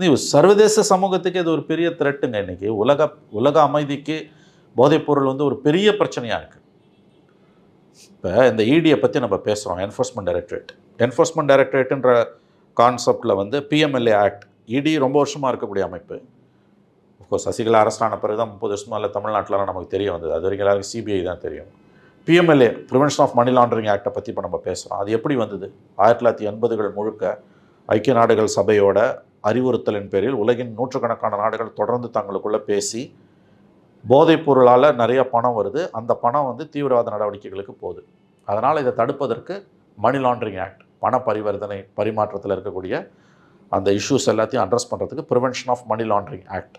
நீ சர்வதேச சமூகத்துக்கு இது ஒரு பெரிய த்ரெட்டுங்க. இன்றைக்கி உலக அமைதிக்கு போதைப்பொருள் வந்து ஒரு பெரிய பிரச்சனையாக இருக்குது. இப்போ இந்த இடியை பற்றி நம்ம பேசுகிறோம், என்ஃபோர்ஸ்மெண்ட் டைரக்டரேட்டுன்ற கான்செப்டில் வந்து பிஎம்எல்ஏ ஆக்ட், இடி ரொம்ப வருஷமாக இருக்கக்கூடிய அமைப்பு. இப்போ சசிகலா அரசான பிறகு தான் 30 வருஷமாக இல்லை தமிழ்நாட்டிலலாம் நமக்கு தெரிய வந்தது. அது வரைக்கும் எல்லாருக்கும் சிபிஐ தான் தெரியும். PMLA prevention of money laundering ஆக்டை பற்றி இப்போ நம்ம பேசுகிறோம். அது எப்படி வந்தது? 1980கள் முழுக்க ஐக்கிய நாடுகள் சபையோட அறிவுறுத்தலின் பேரில் உலகின் நூற்றுக்கணக்கான நாடுகள் தொடர்ந்து தங்களுக்குள்ளே பேசி போதைப் பொருளால் நிறைய பணம் வருது, அந்த பணம் வந்து தீவிரவாத நடவடிக்கைகளுக்கு போகுது. அதனால் இதை தடுப்பதற்கு மணி லாண்டரிங் ஆக்ட், பண பரிமாற்றத்தில் இருக்கக்கூடிய அந்த இஷ்யூஸ் எல்லாத்தையும் அட்ரஸ் பண்ணுறதுக்கு prevention of money laundering act.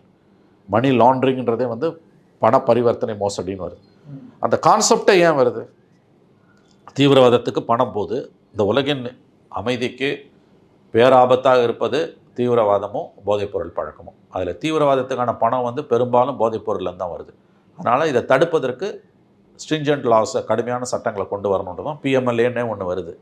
Money லாண்டரிங்கிறதே வந்து பண பரிவர்த்தனை மோசடின்னு வருது. அந்த கான்செப்டே ஏன் வருது? தீவிரவாதத்துக்கு பணம் போது இந்த உலகின் அமைதிக்கு பேராபத்தாக இருப்பது தீவிரவாதமும் போதைப்பொருள் பழக்கமும். அதில் தீவிரவாதத்துக்கான பணம் வந்து பெரும்பாலும் போதைப்பொருள்லேருந்து தான் வருது. அதனால் இதை தடுப்பதற்கு ஸ்ட்ரிஞ்சன்ட் லாஸை, கடுமையான சட்டங்களை கொண்டு வரணுன்றதும் பிஎம்எல்ஏன்னே ஒன்று வருது.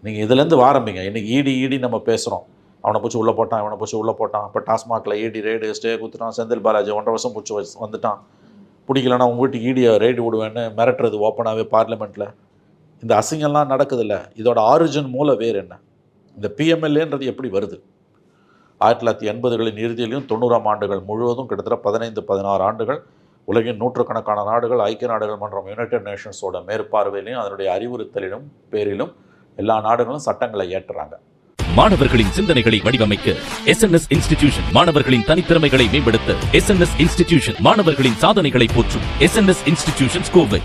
நீங்கள் இதுலேருந்து ஆரம்பிங்க. இன்றைக்கி ஈடி நம்ம பேசுகிறோம், அவனை பிடிச்சி உள்ளே போட்டான், இவனை பிடிச்சி உள்ளே போட்டான். இப்போ டாஸ்மாகில் ஈடி ரெய்டு ஸ்டே கொடுத்துட்டான். செந்தில் பாலாஜி 1.5 வருஷம் பிடிச்சி வந்துட்டான். பிடிக்கலன்னா உங்கள் வீட்டுக்கு ஈடியை ரெய்டு விடுவேன்னு மிரட்டுறது ஓப்பனாகவே பார்லிமெண்ட்டில். இந்த அசிங்கம்லாம் நடக்குதில்ல. இதோட ஆரிஜின் மூல வேறு என்ன? இந்த பிஎம்எல்ஏன்றது எப்படி வருது? 1980களின் இறுதியிலையும் 90ஆம் ஆண்டுகள் முழுவதும் கிட்டத்தட்ட 15-16 ஆண்டுகள் உலகின் நூற்றுக்கணக்கான நாடுகள், ஐக்கிய நாடுகள் மன்றம், யுனைடெட் நேஷன்ஸோட மேற்பார்வையிலையும் அதனுடைய அறிவுறுத்தலிலும் பேரிலும் எல்லா நாடுகளும் சட்டங்களை ஏற்றுறாங்க. மாணவர்களின் சிந்தனைகளை வடிவமைக்க SNS இன்ஸ்டிடியூஷன், மாணவர்களின் தனித்திறமைகளை மேம்படுத்த SNS இன்ஸ்டிடியூஷன், மாணவர்களின் சாதனைகளை போற்றும் SNS இன்ஸ்டிடியூஷன் கோவை.